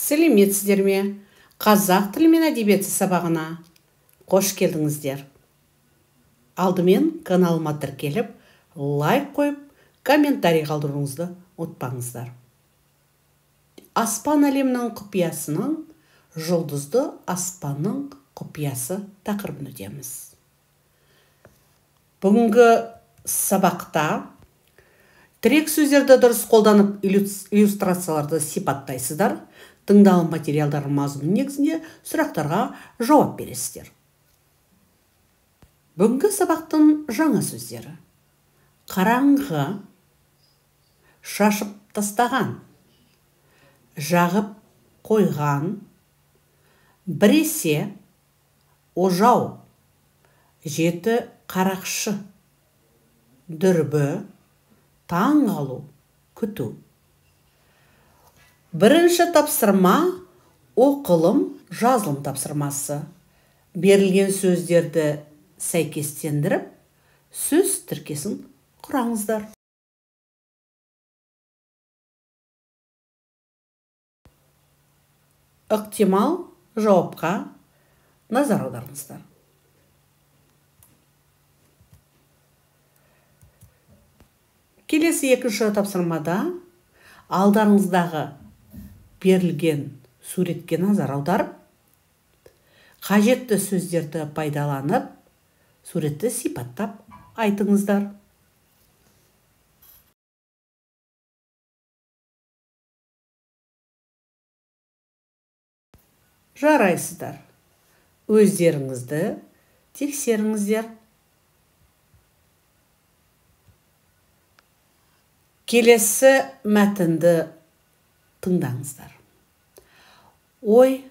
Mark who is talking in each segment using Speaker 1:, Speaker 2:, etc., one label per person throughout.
Speaker 1: Сәлеметсіздер ме? Қазақ тілі мен әдебиеті сабағына қош келдіңіздер. Алдымен каналыма тіркеліп, лайк қойып, комментарий қалдыруыңызды ұмытпаңыздар. Аспан әлемінің құпиясының жұлдызды аспанның құпиясы тақырыбын өтеміз. Бүгінгі сабақта тірек сөздерді дұрыс қолданып иллюстрацияларды сипаттайсыздар. Тыңдалым материалдар мазмұны негізінде сұрақтарға жауап бересіздер. Бүгінгі сабақтың жаңа сөздері: қараңғы, шашып тастаған, жағып қойған, біресе, ожау, жеті қарақшы, дүрбі, таң қалу, күту. Бірінші тапсырма оқылым, жазылым тапсырмасы. Берілген сөздерді сәйкестендіріп, сөз тіркесін құраңыздар. Ықтимал жауапқа назар аударыңыздар. Келесі екінші тапсырмада алдарыңыздағы берілген суретке назар аударып, қажетті сөздерді пайдаланып, суретті сипаттап айтыңыздар. Жарайсыздар. Өздеріңізді тексеріңіздер. Келесі мәтінді тыңдаңыздар. Ой,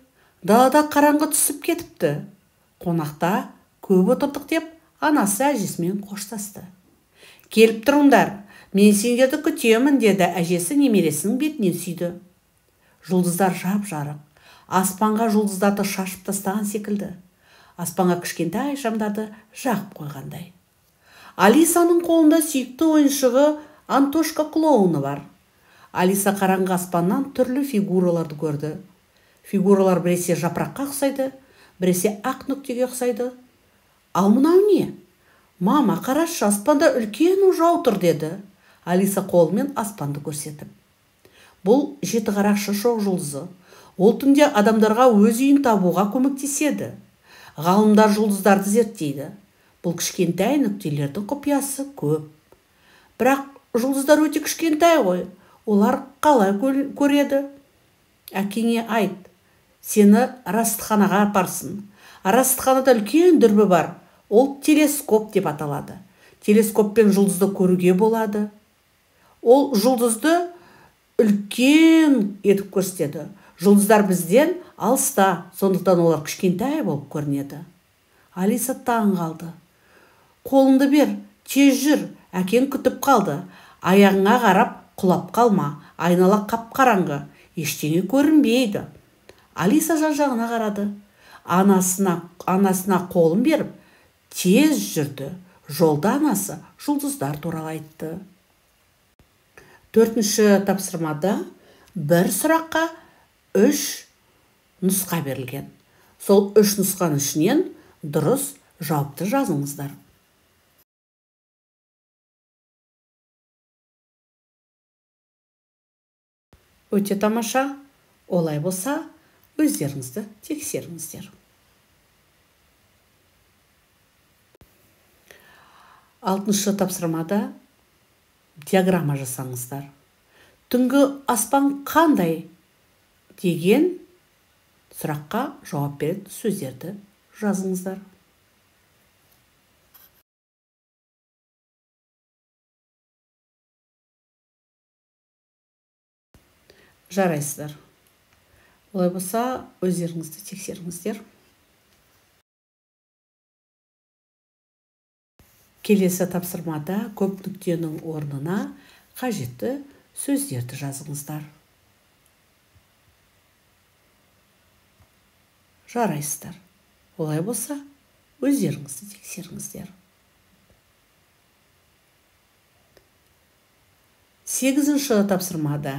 Speaker 1: далада қараңғы түсіп кетіпті. Қонақта көп отырдық деп, анасы әжесімен қоштасты. Келіп тұрыңдар, мен сендерді күтемін, деді әжесі немересінің бетінен сүйді. Жұлдыздар жап-жарық, аспанға жұлдыздарды шашып тастаған секілді. Аспанға кішкентай шамдарды жағып қойғандай. Алисаның қолында сүйікті ойыншығы Антошка клоуны бар. Алиса қараңғы аспаннан түрлі фигураларды көрді. Фигуралар біресе жапыраққа ұқсайды, біресе ақ нүктеге ұқсайды. Ал мынау не? Мама, қарашы, аспанда үлкен ожау тұр, деді Алиса қолымен аспанды көрсетіп. Бұл жеті қарақшы шоқ жұлдызы. Ол түнде адамдарға өз үйін табуға көмектеседі. Ғалымдар жұлдыздарды зерттейді. Бұл кішкентай нүктелердің құпиясы көп. Бірақ жұлдыздар өте кішкентай ғой. Олар қалай көреді? Әкеңе айт, сені растықханаға апарсын. Растықханада үлкен дүрбі бар. Ол телескоп деп аталады. Телескоппен жұлдызды көруге болады. Ол жұлдызды үлкен етіп көрсетеді. Жұлдыздар бізден алыста, сондықтан олар кішкентай болып көрінеді. Алиса таң қалды. Қолыңды бер, тез жүр, әкең күтіп қалды. Аяғыңа қарап құлап қалма, айнала қап-қараңғы, ештеңе көрінбейді. Алиса жан-жағына қарады. Анасына қолын беріп, тез жүрді. Жолда анасы жұлдыздар туралы айтты. Төртінші тапсырмада бір сұраққа 3 нұсқа берілген. Сол 3 нұсқаның ішінен дұрыс жауапты жазыңыздар. Өте тамаша. Олай болса, өздеріңізді тексеріңіздер. Алтыншы тапсырмада диаграмма жасаңыздар. Түнгі аспан қандай деген сұраққа жауап беретін сөздерді жазыңыздар. Жарайсыздар. Олай болса, өздеріңізді тексеріңіздер. Келесі тапсырмада көп нүктенің орнына қажетті сөздерді жазыңыздар. Жарайсыздар. Олай болса, өздеріңізді тексеріңіздер. 8-ші тапсырмада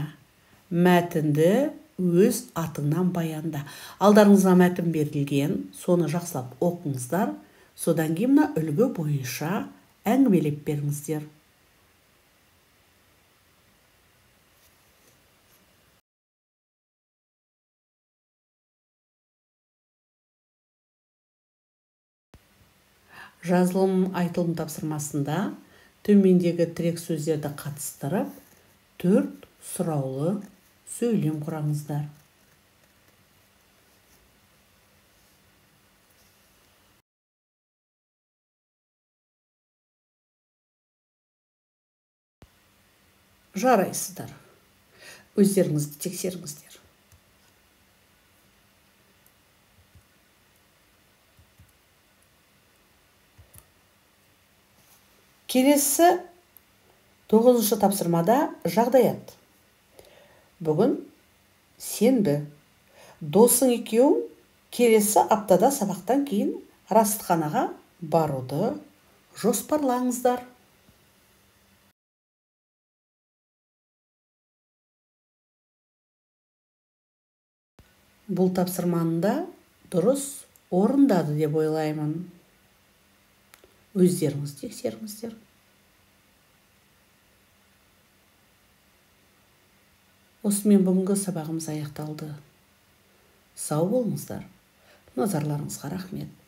Speaker 1: мәтінді өз атыңнан баянда. Алдарыңызға мәтін берілген, соны жақсылап оқыңыздар. Содан кейін мына үлгі бойынша әңгімелеп беріңіздер. Жазылым айтылым тапсырмасында төмендегі тірек сөздерді қатыстырып, 4 сұраулы сөйлем құраңыздар. Жарайсыздар. Өздеріңізді тексеріңіздер. Келесі 9-шы тапсырмада жағдаят. Бүгін сенбі. Досың екеуің келесі аптада сабақтан кейін расатханаға баруды жоспарлаңыздар. Бұл тапсырманы да дұрыс орындады деп ойлаймын. Өздеріңіз тексеріңіздер. Осымен бүгінгі сабағымыз аяқталды. Сау болыңыздар. Назарларыңызға рахмет.